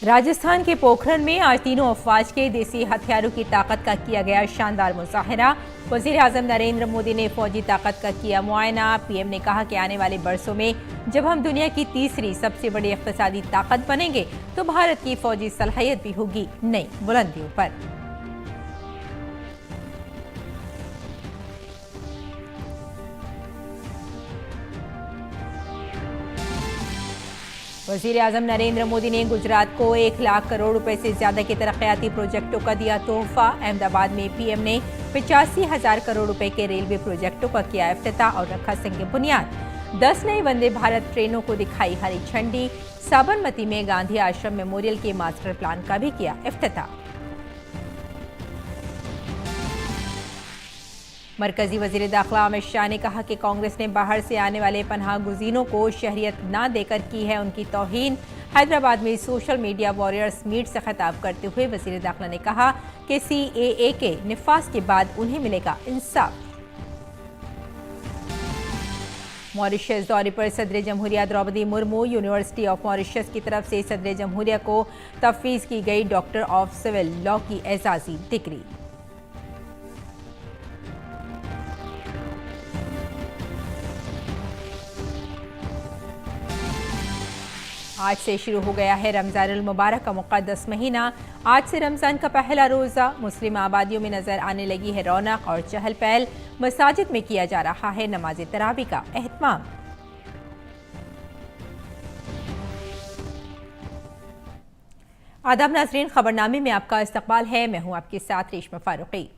राजस्थान के पोखरण में आज तीनों अफवाज के देसी हथियारों की ताकत का किया गया शानदार मुजाहिरा। वजीर आजम नरेंद्र मोदी ने फौजी ताकत का किया मुआयना। पीएम ने कहा कि आने वाले बरसों में जब हम दुनिया की तीसरी सबसे बड़ी इक्तिसादी ताकत बनेंगे तो भारत की फौजी सलाहियत भी होगी नई बुलंदियों पर। वजीर आजम नरेंद्र मोदी ने गुजरात को 1 लाख करोड़ रुपए से ज्यादा के तरक्याती प्रोजेक्टों का दिया तोहफा। अहमदाबाद में पीएम ने 85,000 करोड़ रुपए के रेलवे प्रोजेक्टों का किया इफ्तिताह और रखा संग बुनियाद। 10 नई वंदे भारत ट्रेनों को दिखाई हरी झंडी। साबरमती में गांधी आश्रम मेमोरियल के मास्टर प्लान का भी किया इफ्तिताह। मरकजी वजीर दाखिला अमित शाह ने कहा कि कांग्रेस ने बाहर से आने वाले पनाह गुज़ीनों को शहरियत न देकर की है उनकी तौहीन। हैदराबाद में सोशल मीडिया वॉरियर्स मीट से खिताब करते हुए वजीर दाखिला ने कहा कि सीएए के निफाज के बाद उन्हें मिलेगा इंसाफ। मॉरिशस दौरे पर सदर जमहूरिया Droupadi Murmu. University of Mauritius की तरफ से सदर जमहूरिया को तफवीज की गई डॉक्टर ऑफ सिविल लॉ की एजाजी डिग्री। आज से शुरू हो गया है रमजानुल मुबारक का मुक़द्दस महीना। आज से रमजान का पहला रोज़ा। मुस्लिम आबादियों में नजर आने लगी है रौनक और चहल पहल। मसाजिद में किया जा रहा है नमाज तरावी का एहतमाम। आदाब नाज़रीन, खबरनामे में आपका इस्तकबाल है। मैं हूं आपके साथ रेशमा फारूकी।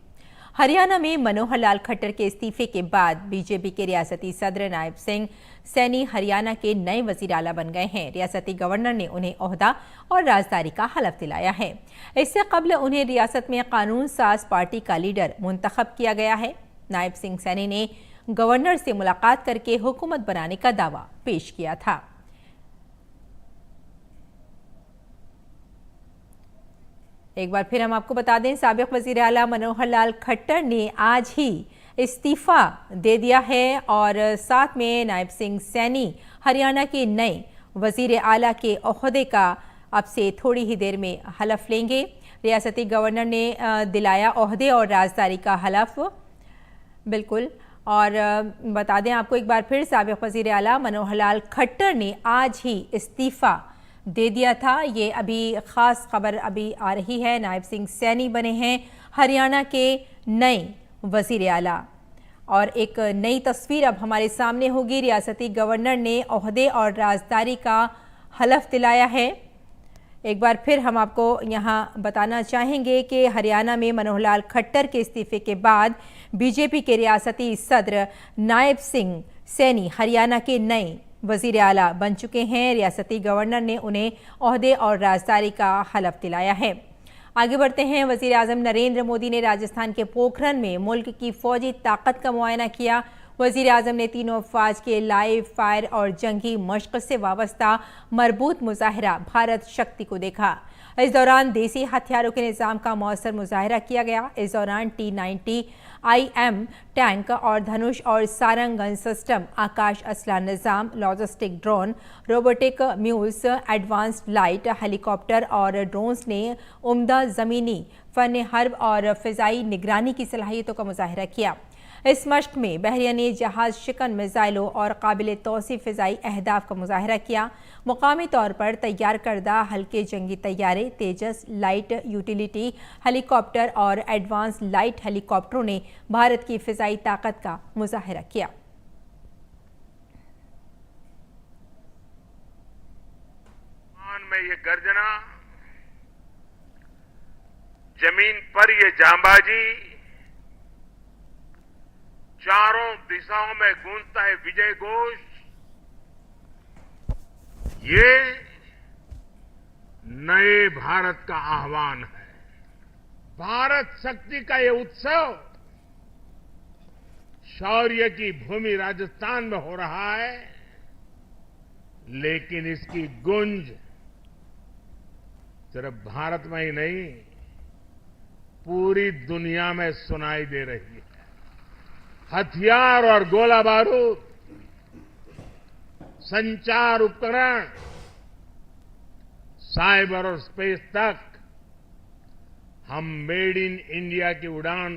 हरियाणा में मनोहर लाल खट्टर के इस्तीफे के बाद बीजेपी के रियासती सदर नायब सिंह सैनी हरियाणा के नए वजीर आला बन गए हैं। रियासती गवर्नर ने उन्हें ओहदा और राजदारी का हलफ दिलाया है। इससे कबल उन्हें रियासत में कानून साज पार्टी का लीडर मुंतखब किया गया है। नायब सिंह सैनी ने गवर्नर से मुलाकात करके हुकूमत बनाने का दावा पेश किया था। एक बार फिर हम आपको बता दें, साबिक वजीर आला मनोहर लाल खट्टर ने आज ही इस्तीफा दे दिया है और साथ में नायब सिंह सैनी हरियाणा के नए वजीर आला के ओहदे का अब से थोड़ी ही देर में हलफ लेंगे। रियासती गवर्नर ने दिलाया ओहदे और राजदारी का हलफ। बिल्कुल, और बता दें आपको एक बार फिर, साबिक वजीर आला मनोहर लाल खट्टर ने आज ही इस्तीफा दे दिया था। ये अभी ख़ास खबर अभी आ रही है। नायब सिंह सैनी बने हैं हरियाणा के नए वज़ीर आला और एक नई तस्वीर अब हमारे सामने होगी। रियासती गवर्नर ने ओहदे और राजदारी का हलफ दिलाया है। एक बार फिर हम आपको यहाँ बताना चाहेंगे कि हरियाणा में मनोहर लाल खट्टर के इस्तीफे के बाद बीजेपी के रियासती सदर नायब सिंह सैनी हरियाणा के नए वजीर आला बन चुके हैं। रियासती गवर्नर ने उन्हें ओहदे और राजदारी का हलफ दिलाया है। आगे बढ़ते हैं। वजीर आजम नरेंद्र मोदी ने राजस्थान के पोखरण में मुल्क की फौजी ताकत का मुआयना किया। वजीर आजम ने तीनों अफवाज के लाइव फायर और जंगी मश्क से वाबस्ता मरबूत मुजाहिरा भारत शक्ति को देखा। इस दौरान देसी हथियारों के निज़ाम का मौसर मुजाहिरा किया गया। इस दौरान T-90 IM टैंक और धनुष और सारंग गन सिस्टम, आकाश असला निज़ाम, logistic drone, robotic mules, advanced light helicopter और ड्रोन्स ने उम्दा ज़मीनी फ़न हर्ब और फ़िज़ाई निगरानी की सलाहियतों का मुजाहिरा किया। इस मश्क में बहरिया ने जहाज शिकन मिसाइलों और काबिल तौसीफ फ़िज़ाई अहदाफ का मुजाहिरा किया। मुकामी तौर पर तैयार करदा हल्के जंगी तैयारे, तेजस लाइट यूटिलिटी हेलीकॉप्टर और एडवांस लाइट हेलीकॉप्टरों ने भारत की फ़िज़ाई ताकत का मुजाहिरा किया। में ये गर्जना, जमीन पर ये जांबाजी, चारों दिशाओं में गूंजता है विजय घोष। ये नए भारत का आह्वान है। भारत शक्ति का ये उत्सव शौर्य की भूमि राजस्थान में हो रहा है, लेकिन इसकी गूंज सिर्फ भारत में ही नहीं, पूरी दुनिया में सुनाई दे रही है। हथियार और गोला बारूद, संचार उपकरण, साइबर और स्पेस तक हम मेड इन इंडिया की उड़ान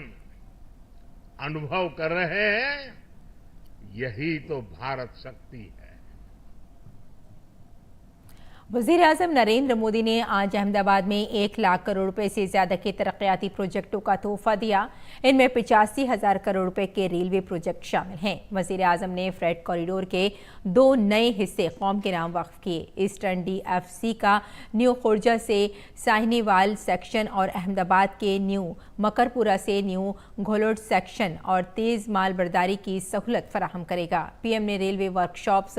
अनुभव कर रहे हैं। यही तो भारत शक्ति है। वज़ीर-ए-आज़म नरेंद्र मोदी ने आज अहमदाबाद में 1 लाख करोड़ रुपए से ज्यादा के तरक्याती प्रोजेक्टों का तोहफा दिया। इनमें 85,000 करोड़ रुपए के रेलवे प्रोजेक्ट शामिल हैं। वज़ीर-ए-आज़म ने फ्रेट कॉरिडोर के 2 नए हिस्से कौम के नाम वक्फ किए। ईस्टर्न DFC का न्यू खुर्जा से साहिनीवाल सेक्शन और अहमदाबाद के न्यू मकरपुरा से न्यू घोलोड सेक्शन और तेज माल बर्दारी की सहूलत फराहम करेगा। पीएम ने रेलवे वर्कशॉप्स,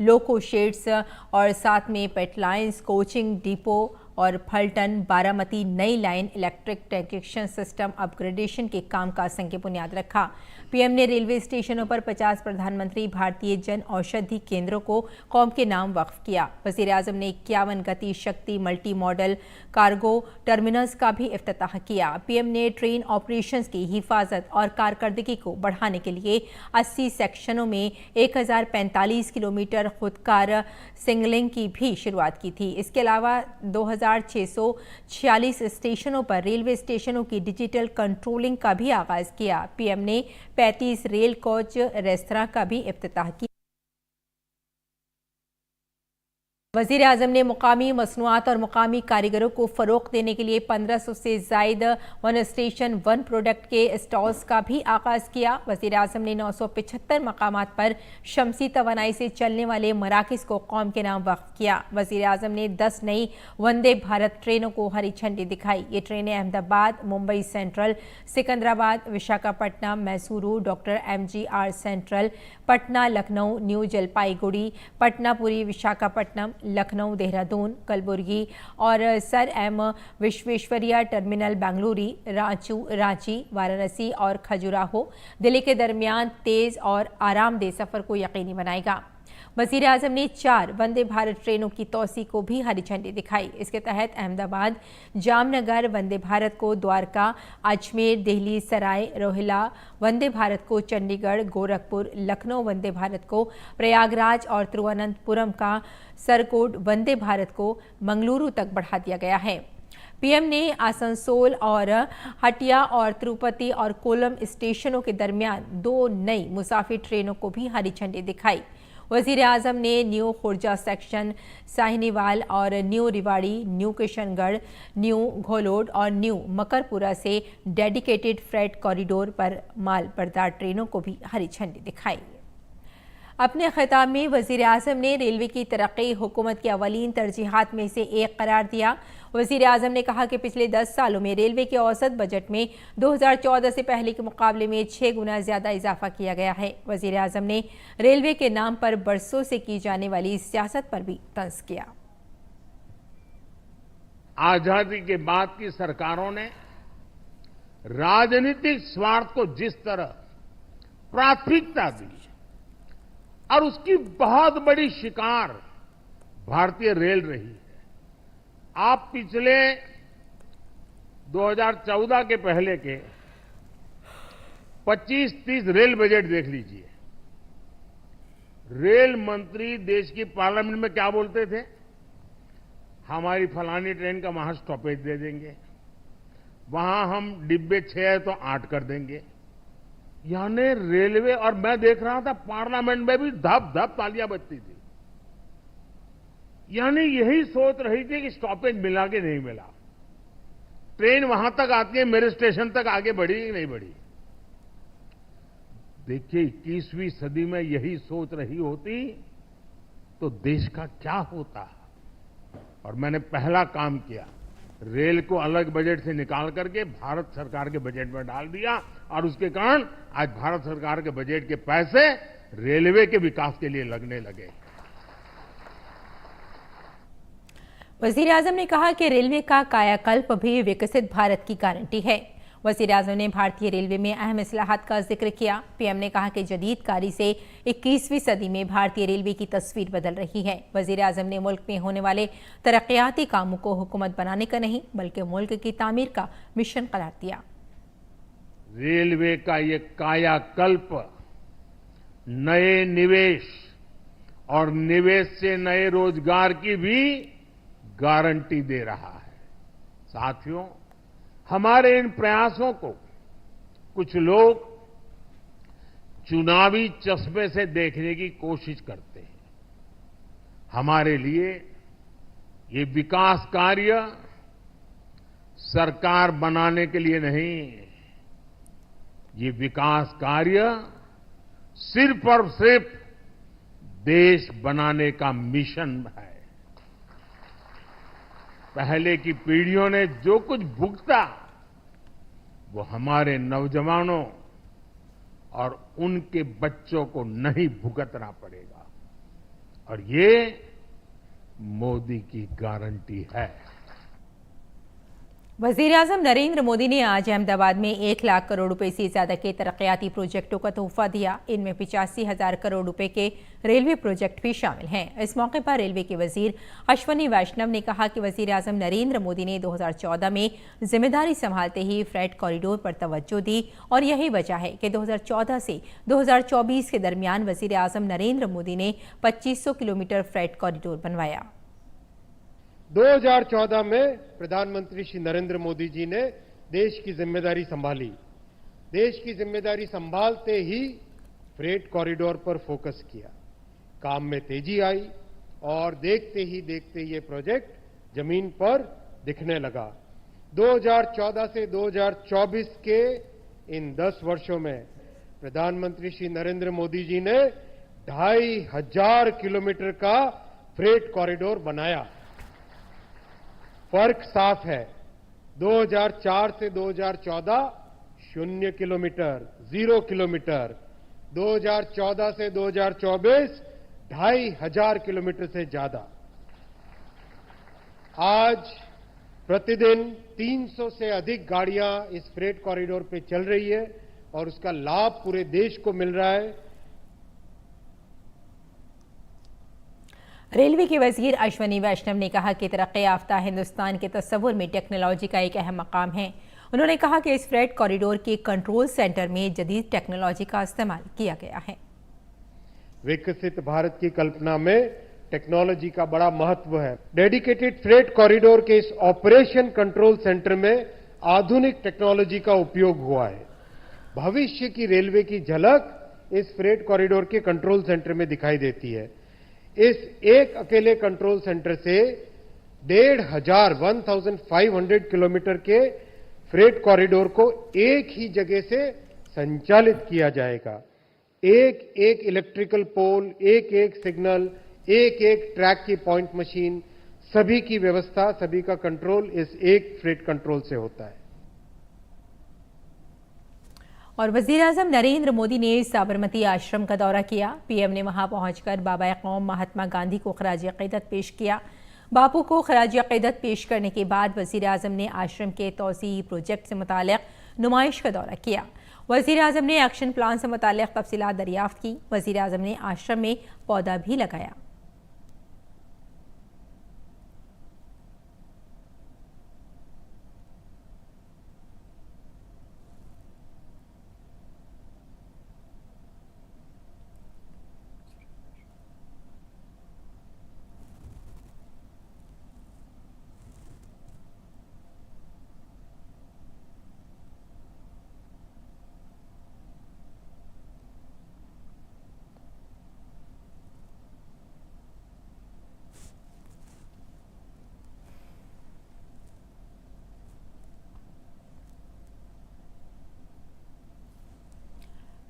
लोको शेड्स और साथ में लाइन्स, कोचिंग डिपो और फलटन बारामती नई line electric transmission system upgradation के काम का संग बुनियाद रखा। पीएम ने रेलवे स्टेशनों पर 50 प्रधानमंत्री भारतीय जन औषधि केंद्रों को कौम के नाम वक्फ किया। वज़ीर-ए-आज़म ने 51 गति शक्ति मल्टी मॉडल कार्गो टर्मिनल्स का भी इफ्तिताह किया। पीएम ने ट्रेन ऑपरेशंस की हिफाजत और कारकर्दगी को बढ़ाने के लिए 80 सेक्शनों में 1045 किलोमीटर खुदकार सिग्नलिंग की भी शुरुआत की थी। इसके अलावा 2646 स्टेशनों पर रेलवे स्टेशनों की डिजिटल कंट्रोलिंग का भी आगाज किया। पीएम ने 35 रेल कोच रेस्तरां का भी इफ्तिताह किया। वज़ीर-ए-आज़म ने मुकामी मसनूआत और मुकामी कारीगरों को फ़रोग़ देने के लिए 1500 से ज़ायद वन स्टेशन वन प्रोडक्ट के स्टॉल्स का भी आगाज़ किया। वज़ीर-ए-आज़म ने 975 मकामात पर शमसी तवानाई से चलने वाले मराकिज़ को कौम के नाम वक्फ किया। वज़ीर-ए-आज़म ने 10 नई वंदे भारत ट्रेनों को हरी झंडी दिखाई। ये ट्रेनें Ahmedabad, Mumbai central, Secunderabad, Visakhapatnam, Mysuru, doctor MGR central, Patna, Lucknow, new Jalpaiguri, Patnapuri, Visakhapatnam, Lucknow, Dehradun, Kalaburagi और sir M Visvesvaraya terminal Bengaluru, Ranchi, Varanasi और खजुराहो दिल्ली के दरमियान तेज और आरामदेह सफर को यकीनी बनाएगा। वज़ीर-ए-आज़म ने 4 वंदे भारत ट्रेनों की तौसी को भी हरी झंडी दिखाई। इसके तहत अहमदाबाद जामनगर वंदे भारत को द्वारका, अजमेर, दिल्ली, सराय रोहिला वंदे भारत को चंडीगढ़, गोरखपुर, लखनऊ वंदे भारत को प्रयागराज और तिरुवनंतपुरम का सरकोट वंदे भारत को मंगलुरु तक बढ़ा दिया गया है। पीएम ने आसनसोल और हटिया और तिरुपति और कोलम स्टेशनों के दरमियान 2 नई मुसाफिर ट्रेनों को भी हरी झंडी दिखाई। वज़ीर-ए-आज़म ने न्यू खुर्जा सेक्शन, साहिनीवाल और new Rewari, new Kishangarh, new Gholvad और न्यू मकरपुरा से डेडिकेटेड फ्रेट कॉरिडोर पर माल बरदार ट्रेनों को भी हरी झंडी दिखाई। अपने खिताब में वज़ीर-ए-आज़म ने रेलवे की तरक्की हुकूमत की अवलीन तरजीहात में से एक करार दिया। वज़ीर-ए-आज़म ने कहा कि पिछले 10 सालों में रेलवे के औसत बजट में 2014 से पहले के मुकाबले में 6 गुना ज़्यादा इजाफा किया गया है। वज़ीर-ए-आज़म ने रेलवे के नाम पर बरसों से की जाने वाली सियासत पर भी तंज किया। आजादी के बाद की सरकारों ने राजनीतिक स्वार्थ को जिस तरह प्राथमिकता दी और उसकी बहुत बड़ी शिकार भारतीय रेल रही है। आप पिछले 2014 के पहले के 25-30 रेल बजट देख लीजिए। रेल मंत्री देश की पार्लियामेंट में क्या बोलते थे? हमारी फलानी ट्रेन का वहां स्टॉपेज दे देंगे, वहां हम डिब्बे 6 है तो 8 कर देंगे। यानी रेलवे, और मैं देख रहा था पार्लियामेंट में भी धप धप तालियां बजती थी। यानी यही सोच रही थी कि स्टॉपेज मिला कि नहीं मिला, ट्रेन वहां तक आती है, मेरे स्टेशन तक आगे बढ़ी कि नहीं बढ़ी। देखिए 21वीं सदी में यही सोच रही होती तो देश का क्या होता। और मैंने पहला काम किया, रेल को अलग बजट से निकाल करके भारत सरकार के बजट में डाल दिया और उसके कारण आज भारत सरकार के बजट के पैसे रेलवे के विकास के लिए लगने लगे। वज़ीर-ए-आज़म ने कहा कि रेलवे का कायाकल्प भी विकसित भारत की गारंटी है। वज़ीर-ए-आज़म ने भारतीय रेलवे में अहम इस्लाहात का जिक्र किया। पीएम ने कहा कि जदीदकारी से 21वीं सदी में भारतीय रेलवे की तस्वीर बदल रही है। वज़ीर-ए-आज़म ने मुल्क में होने वाले तरक्याती कामों को हुकूमत बनाने का नहीं बल्कि मुल्क की तामीर का मिशन करार दिया। रेलवे का ये कायाकल्प नए निवेश और निवेश से नए रोजगार की भी गारंटी दे रहा है। साथियों, हमारे इन प्रयासों को कुछ लोग चुनावी चश्मे से देखने की कोशिश करते हैं। हमारे लिए ये विकास कार्य सरकार बनाने के लिए नहीं, ये विकास कार्य सिर्फ और सिर्फ देश बनाने का मिशन है। पहले की पीढ़ियों ने जो कुछ भुगता वो हमारे नौजवानों और उनके बच्चों को नहीं भुगतना पड़ेगा, और ये मोदी की गारंटी है। वजीर-ए-आज़म नरेंद्र मोदी ने आज अहमदाबाद में 1 लाख करोड़ रुपए से ज्यादा के तरक्याती प्रोजेक्टों का तोहफा दिया। इनमें 85,000 करोड़ रुपए के रेलवे प्रोजेक्ट भी शामिल हैं। इस मौके पर रेलवे के वजीर अश्वनी वैष्णव ने कहा कि वजीर-ए-आज़म नरेंद्र मोदी ने 2014 में जिम्मेदारी संभालते ही फ्रेट कॉरिडोर पर तवज्जो दी और यही वजह है कि 2014 से 2024 के दरमियान वजीर-ए-आज़म नरेंद्र मोदी ने 2500 किलोमीटर फ्रेट कॉरिडोर बनवाया। 2014 में प्रधानमंत्री श्री नरेंद्र मोदी जी ने देश की जिम्मेदारी संभाली। देश की जिम्मेदारी संभालते ही फ्रेट कॉरिडोर पर फोकस किया, काम में तेजी आई और देखते ही देखते ये प्रोजेक्ट जमीन पर दिखने लगा। 2014 से 2024 के इन 10 वर्षों में प्रधानमंत्री श्री नरेंद्र मोदी जी ने 2500 किलोमीटर का फ्रेट कॉरिडोर बनाया। फर्क साफ है, 2004 से 2014 0 किलोमीटर, 0 किलोमीटर, 2014 से 2024 2500 किलोमीटर से ज्यादा। आज प्रतिदिन 300 से अधिक गाड़ियां इस फ्रेट कॉरिडोर पे चल रही है और उसका लाभ पूरे देश को मिल रहा है। रेलवे के वजीर अश्वनी वैष्णव ने कहा कि तरक्की याफ्ता हिंदुस्तान के तस्वुर में टेक्नोलॉजी का एक अहम मकाम है। उन्होंने कहा कि इस फ्रेट कॉरिडोर के कंट्रोल सेंटर में जदीद टेक्नोलॉजी का इस्तेमाल किया गया है। विकसित भारत की कल्पना में टेक्नोलॉजी का बड़ा महत्व है। डेडिकेटेड फ्रेट कॉरिडोर के इस ऑपरेशन कंट्रोल सेंटर में आधुनिक टेक्नोलॉजी का उपयोग हुआ है। भविष्य की रेलवे की झलक इस फ्रेट कॉरिडोर के कंट्रोल सेंटर में दिखाई देती है। इस एक अकेले कंट्रोल सेंटर से 1500 किलोमीटर के फ्रेट कॉरिडोर को एक ही जगह से संचालित किया जाएगा। एक एक इलेक्ट्रिकल पोल, एक एक सिग्नल, एक एक ट्रैक की पॉइंट मशीन, सभी की व्यवस्था, सभी का कंट्रोल इस एक फ्रेट कंट्रोल से होता है। और वजीर-ए-आज़म नरेंद्र मोदी ने साबरमती आश्रम का दौरा किया। पीएम ने वहां पहुंचकर बाबा कौम महात्मा गांधी को खराज अक़ीदत पेश किया। बापू को खराज अक़ीदत पेश करने के बाद वजीर-ए-आज़म ने आश्रम के तौसीई प्रोजेक्ट से मुताल्लिक़ नुमाइश का दौरा किया। वजीर-ए-आज़म ने एक्शन प्लान से मुताल्लिक़ तफसीलात दरियाफ्त की। वजीर-ए-आज़म ने आश्रम में पौधा भी लगाया।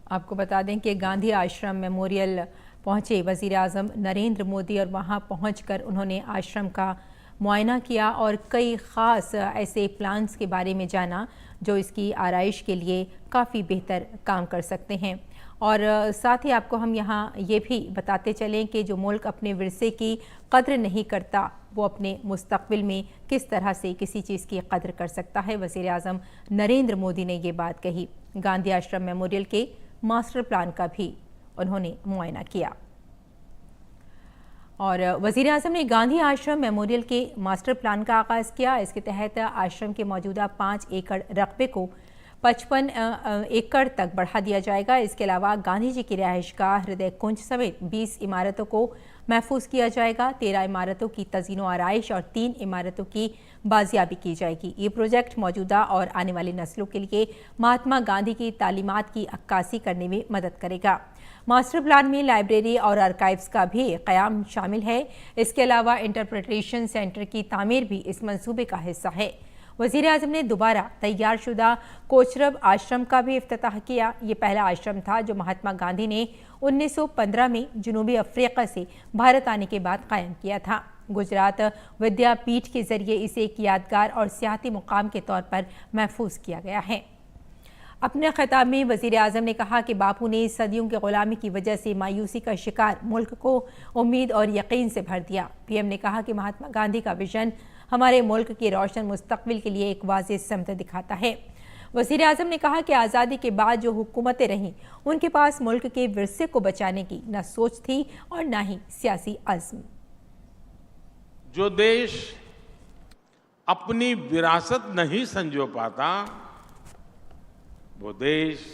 आपको बता दें कि गांधी आश्रम मेमोरियल पहुंचे वज़ीर-ए-आज़म नरेंद्र मोदी और वहां पहुंचकर उन्होंने आश्रम का मुआयना किया और कई ख़ास ऐसे प्लान्स के बारे में जाना जो इसकी आराइश के लिए काफ़ी बेहतर काम कर सकते हैं। और साथ ही आपको हम यहाँ ये भी बताते चलें कि जो मुल्क अपने विरसे की कद्र नहीं करता वो अपने मुस्तक़बिल में किस तरह से किसी चीज़ की कद्र कर सकता है। वज़ीर-ए-आज़म नरेंद्र मोदी ने ये बात कही। गांधी आश्रम मेमोरियल के मास्टर प्लान का भी उन्होंने मुआयना किया। और वज़ीर-ए-आज़म ने गांधी आश्रम मेमोरियल के मास्टर प्लान का आगाज़ किया। इसके तहत आश्रम के मौजूदा 5 एकड़ रकबे को 55 एकड़ तक बढ़ा दिया जाएगा। इसके अलावा गांधी जी की रिहाइशगाह, हृदय कुंज समेत 20 इमारतों को महफूज किया जाएगा। 13 इमारतों की तज़ीनो आराइश और 3 इमारतों की बाजियाबी की जाएगी। ये प्रोजेक्ट मौजूदा और आने वाली नस्लों के लिए महात्मा गांधी की तालीमात की अक्कासी करने में मदद करेगा। मास्टर प्लान में लाइब्रेरी और आर्काइव्स का भी क़याम शामिल है। इसके अलावा इंटरप्रिटेशन सेंटर की तामीर भी इस मंसूबे का हिस्सा है। वज़ीर आज़म ने दोबारा तैयारशुदा कोचरब आश्रम का भी इफ्तिताह किया। ये पहला आश्रम था जो महात्मा गांधी ने 1915 में जनूबी अफ्रीका से भारत आने के बाद कायम किया था। गुजरात विद्यापीठ के जरिए इसे एक यादगार और सियाती मुकाम के तौर पर महफूज किया गया है। अपने खिताब में वज़ीर आज़म ने कहा कि बापू ने सदियों की गुलामी की वजह से मायूसी का शिकार मुल्क को उम्मीद और यकीन से भर दिया। पीएम ने कहा कि महात्मा गांधी का विजन हमारे मुल्क के रोशन मुस्तकबिल के लिए एक वाज़ेह समत दिखाता है। वज़ीर आज़म ने कहा कि आज़ादी के बाद जो हुकूमतें रहीं उनके पास मुल्क के विरसे को बचाने की न सोच थी और न ही सियासी अज़्म। जो देश अपनी विरासत नहीं संजो पाता, वो देश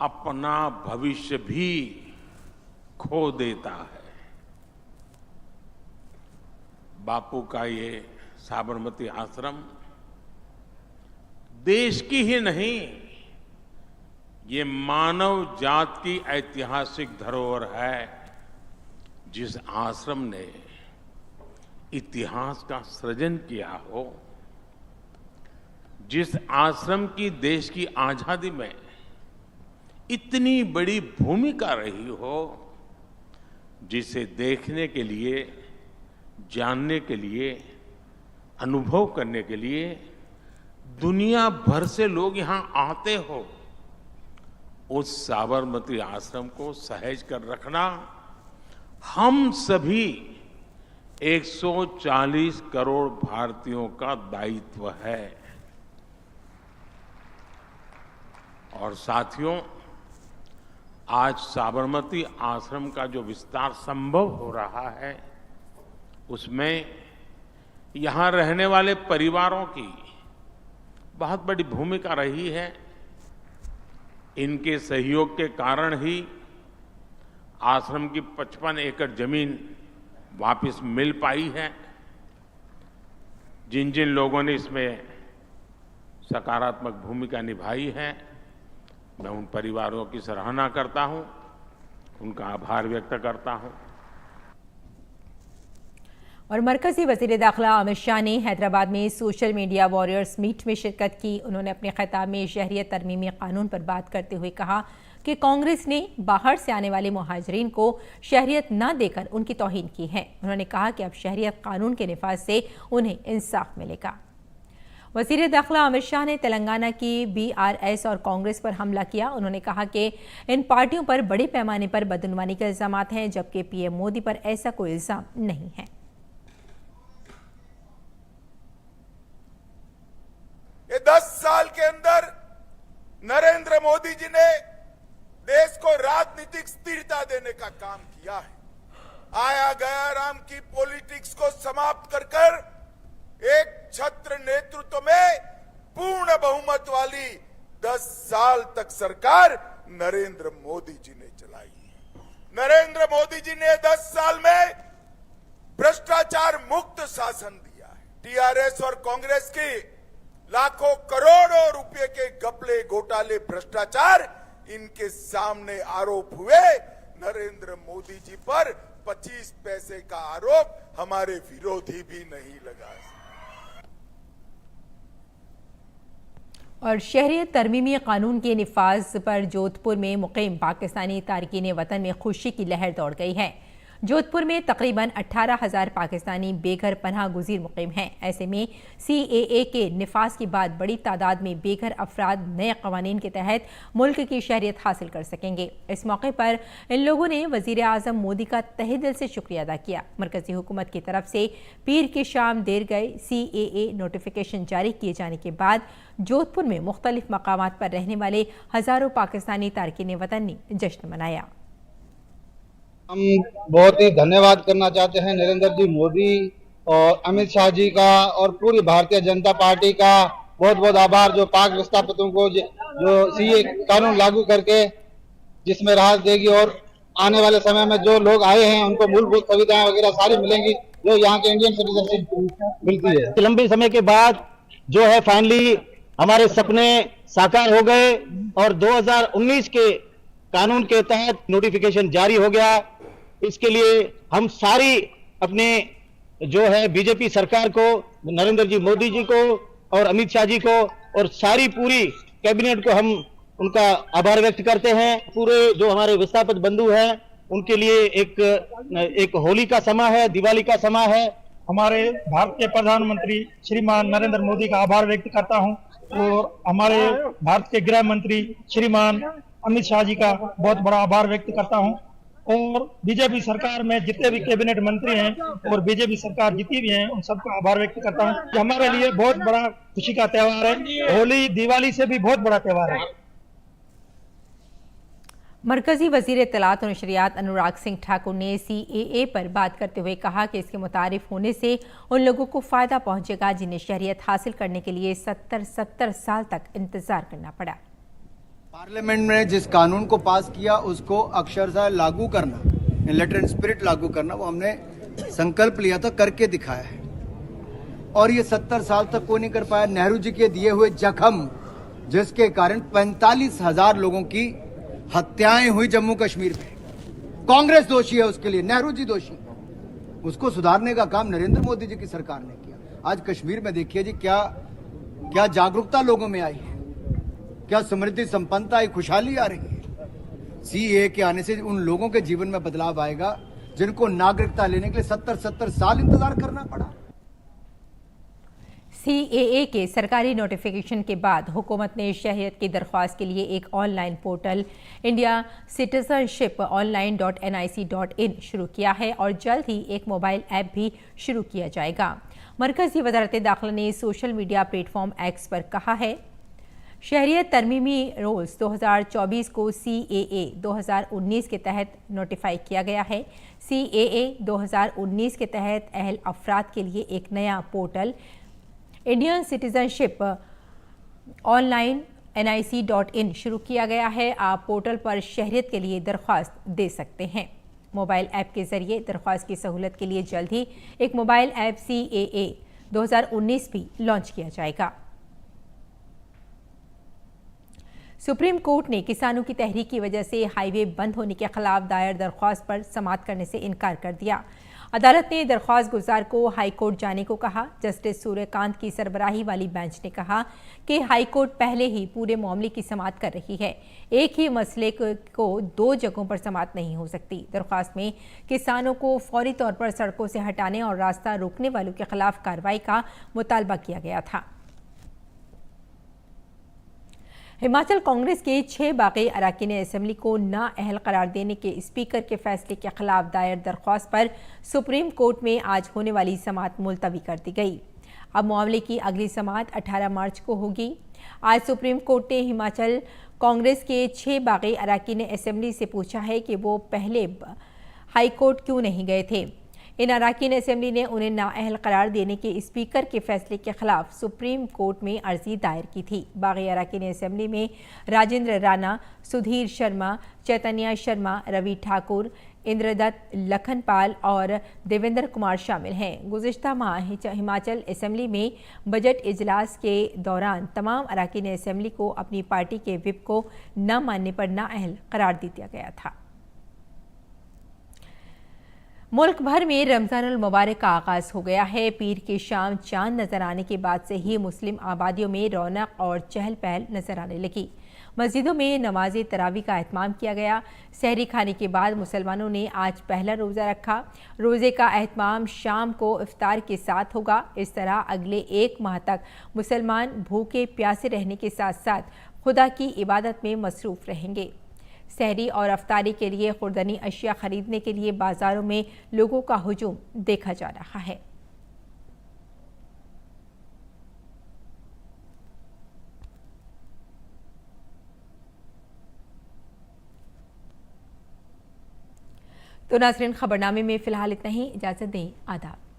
अपना भविष्य भी खो देता है। बापू का ये साबरमती आश्रम देश की ही नहीं, ये मानव जात की ऐतिहासिक धरोहर है। जिस आश्रम ने इतिहास का सृजन किया हो, जिस आश्रम की देश की आजादी में इतनी बड़ी भूमिका रही हो, जिसे देखने के लिए, जानने के लिए, अनुभव करने के लिए दुनिया भर से लोग यहां आते हो, उस साबरमती आश्रम को सहेज कर रखना हम सभी 140 करोड़ भारतीयों का दायित्व है। और साथियों, आज साबरमती आश्रम का जो विस्तार संभव हो रहा है, उसमें यहां रहने वाले परिवारों की बहुत बड़ी भूमिका रही है। इनके सहयोग के कारण ही आश्रम की 55 एकड़ जमीन वापस मिल पाई है। जिन जिन लोगों ने इसमें सकारात्मक भूमिका निभाई है, मैं उन परिवारों की सराहना करता हूं, उनका आभार व्यक्त करता हूं। और मरकजी वज़ीर दाखिला अमित शाह ने हैदराबाद में सोशल मीडिया वॉरियर्स मीट में शिरकत की। उन्होंने अपने खिताब में शहरियत तरमीमी कानून पर बात करते हुए कहा कि कांग्रेस ने बाहर से आने वाले मुहाजिरीन को शहरियत न देकर उनकी तौहीन की है। उन्होंने कहा कि अब शहरियत कानून के निफाज से उन्हें इंसाफ मिलेगा। वज़ीर दाखिला अमित शाह ने तेलंगाना की BRS और कांग्रेस पर हमला किया। उन्होंने कहा कि इन पार्टियों पर बड़े पैमाने पर बदनवानी के इल्ज़ामात हैं, जबकि पीएम मोदी पर ऐसा कोई इल्ज़ाम नहीं है। ये 10 साल के अंदर नरेंद्र मोदी जी ने देश को राजनीतिक स्थिरता देने का काम किया है। आया गया राम की पॉलिटिक्स को समाप्त कर एक छत्र नेतृत्व में पूर्ण बहुमत वाली 10 साल तक सरकार नरेंद्र मोदी जी ने चलाई है। नरेंद्र मोदी जी ने 10 साल में भ्रष्टाचार मुक्त शासन दिया है। टीआरएस और कांग्रेस की लाखों करोड़ों रुपए के घपले, घोटाले, भ्रष्टाचार, इनके सामने आरोप हुए। नरेंद्र मोदी जी पर 25 पैसे का आरोप हमारे विरोधी भी नहीं लगा। और शहरियत तरमीमी कानून के निफाज पर जोधपुर में मुकीम पाकिस्तानी तारकीन वतन में खुशी की लहर दौड़ गई है। जोधपुर में तकरीबन 18,000 पाकिस्तानी बेघर पनाह गुज़ीर मुकीम हैं। ऐसे में CAA के निफाज के बाद बड़ी तादाद में बेघर अफराद नए कवानीन के तहत मुल्क की शहरियत हासिल कर सकेंगे। इस मौके पर इन लोगों ने वज़ीर आज़म मोदी का तहे दिल से शुक्रिया अदा किया। मरकजी हुकूमत की तरफ से पीर की शाम देर गए CAA नोटिफिकेशन जारी किए जाने के बाद जोधपुर में मुख्तलिफ मकामात पर रहने वाले हज़ारों पाकिस्तानी तारकीन वतन ने जश्न मनाया। हम बहुत ही धन्यवाद करना चाहते हैं नरेंद्र जी मोदी और अमित शाह जी का और पूरी भारतीय जनता पार्टी का, बहुत बहुत आभार जो पाक विस्थापितों को जो सीए कानून लागू करके जिसमें राहत देगी और आने वाले समय में जो लोग आए हैं उनको मूलभूत सुविधाएं वगैरह सारी मिलेंगी जो यहाँ के इंडियन सिटीजनशिप मिलती है। लंबे समय के बाद जो है फाइनली हमारे सपने साकार हो गए और 2019 के कानून के तहत नोटिफिकेशन जारी हो गया। इसके लिए हम सारी अपने जो है बीजेपी सरकार को, नरेंद्र जी मोदी जी को और अमित शाह जी को और सारी पूरी कैबिनेट को हम उनका आभार व्यक्त करते हैं। पूरे जो हमारे विस्थापित बंधु हैं उनके लिए एक होली का समय है, दिवाली का समय है। हमारे भारत के प्रधानमंत्री श्रीमान नरेंद्र मोदी का आभार व्यक्त करता हूं और हमारे भारत के गृह मंत्री श्रीमान अमित शाह जी का बहुत बड़ा आभार व्यक्त करता हूं और बीजेपी सरकार में जितने भी कैबिनेट मंत्री हैं और बीजेपी सरकार जितनी भी हैं उन सबका आभार व्यक्त करता हूं। हमारे लिए बहुत बड़ा खुशी का त्योहार है। होली दिवाली से भी बहुत बड़ा त्योहार है। मरकजी वजीर इत्तलात और नशरियात अनुराग सिंह ठाकुर ने CAA पर बात करते हुए कहा कि इसके मुतारिफ होने से उन लोगों को फायदा पहुंचेगा जिन्हें शहरियत हासिल करने के लिए 70 साल तक इंतजार करना पड़ा। पार्लियामेंट ने जिस कानून को पास किया उसको अक्षरशः लागू करना, लेटर एंड स्पिरिट लागू करना, वो हमने संकल्प लिया था, करके दिखाया है और ये 70 साल तक कोई नहीं कर पाया। नेहरू जी के दिए हुए जख्म जिसके कारण 45,000 लोगों की हत्याएं हुई जम्मू कश्मीर में, कांग्रेस दोषी है उसके लिए, नेहरू जी दोषी। उसको सुधारने का काम नरेंद्र मोदी जी की सरकार ने किया। आज कश्मीर में देखिए जी क्या जागरूकता लोगों में आई है, क्या समृद्धि संपन्नता आई, खुशहाली आ रही है। CAA के आने से उन लोगों के जीवन में बदलाव आएगा जिनको नागरिकता लेने के लिए 70 साल इंतजार करना पड़ा। CAA के सरकारी नोटिफिकेशन के बाद हुकूमत ने शहरियत की दरख्वास्त के लिए एक online portal India citizenship online.nic.in शुरू किया है और जल्द ही एक मोबाइल ऐप भी शुरू किया जाएगा। मरकजी वजारत दाखिला ने सोशल मीडिया प्लेटफॉर्म X पर कहा है, शहरियत तरमीमी रूल्स 2024 को CAA 2019 के तहत नोटिफाई किया गया है। CAA 2019 के तहत अहल अफराद के लिए एक नया पोर्टल इंडियन सिटीजनशिप online.nic.in शुरू किया गया है। आप पोर्टल पर शहरियत के लिए दरख्वास्त दे सकते हैं। मोबाइल ऐप के जरिए दरख्वास्त की सहूलत के लिए जल्द ही एक मोबाइल ऐप CAA 2019 भी लॉन्च किया जाएगा। सुप्रीम कोर्ट ने किसानों की तहरीक की वजह से हाईवे बंद होने के खिलाफ दायर दरख्वास्त पर समाअत करने से इनकार कर दिया। अदालत ने दरख्वास्त गुजार को हाई कोर्ट जाने को कहा। जस्टिस सूर्यकांत की सरबराही वाली बेंच ने कहा कि हाई कोर्ट पहले ही पूरे मामले की समाअत कर रही है। एक ही मसले को दो जगहों पर समाअत नहीं हो सकती। दरख्वास्त में किसानों को फौरी तौर पर सड़कों से हटाने और रास्ता रोकने वालों के खिलाफ कार्रवाई का मुतालबा किया गया था। हिमाचल कांग्रेस के 6 बागी अरकान असेंबली को नाअहल करार देने के स्पीकर के फैसले के खिलाफ दायर दरख्वास्त पर सुप्रीम कोर्ट में आज होने वाली समाअत मुलतवी कर दी गई। अब मामले की अगली समाअत 18 मार्च को होगी। आज सुप्रीम कोर्ट ने हिमाचल कांग्रेस के 6 बागी अरकान असेंबली से पूछा है कि वो पहले हाई कोर्ट क्यों नहीं गए थे। इन अरकान असेंबली ने उन्हें नाअहल करार देने के स्पीकर के फैसले के खिलाफ सुप्रीम कोर्ट में अर्जी दायर की थी। बागी अरकान असेंबली में राजेंद्र राणा, सुधीर शर्मा, चैतन्य शर्मा, रवि ठाकुर, इंद्रदत्त लखनपाल और देवेंद्र कुमार शामिल हैं। गुज़िश्ता माह हिमाचल असेंबली में बजट इजलास के दौरान तमाम अरकान असेंबली को अपनी पार्टी के व्हिप को न मानने पर नाअहल करार दिया गया था। मुल्क भर में रमज़ानुल मुबारक का आगाज़ हो गया है। पीर की शाम चांद नजर आने के बाद से ही मुस्लिम आबादियों में रौनक और चहल पहल नजर आने लगी। मस्जिदों में नमाज तरावी का एहतमाम किया गया। सहरी खाने के बाद मुसलमानों ने आज पहला रोज़ा रखा। रोज़े का एहतमाम शाम को इफ्तार के साथ होगा। इस तरह अगले 1 माह तक मुसलमान भूखे प्यासे रहने के साथ साथ खुदा की इबादत में मसरूफ़ रहेंगे। सहरी और अफ्तारी के लिए खुर्दनी अशिया खरीदने के लिए बाजारों में लोगों का हुजूम देखा जा रहा है। तो नाज़रीन, खबरनामे में फिलहाल इतना ही। इजाज़त दें। आदाब।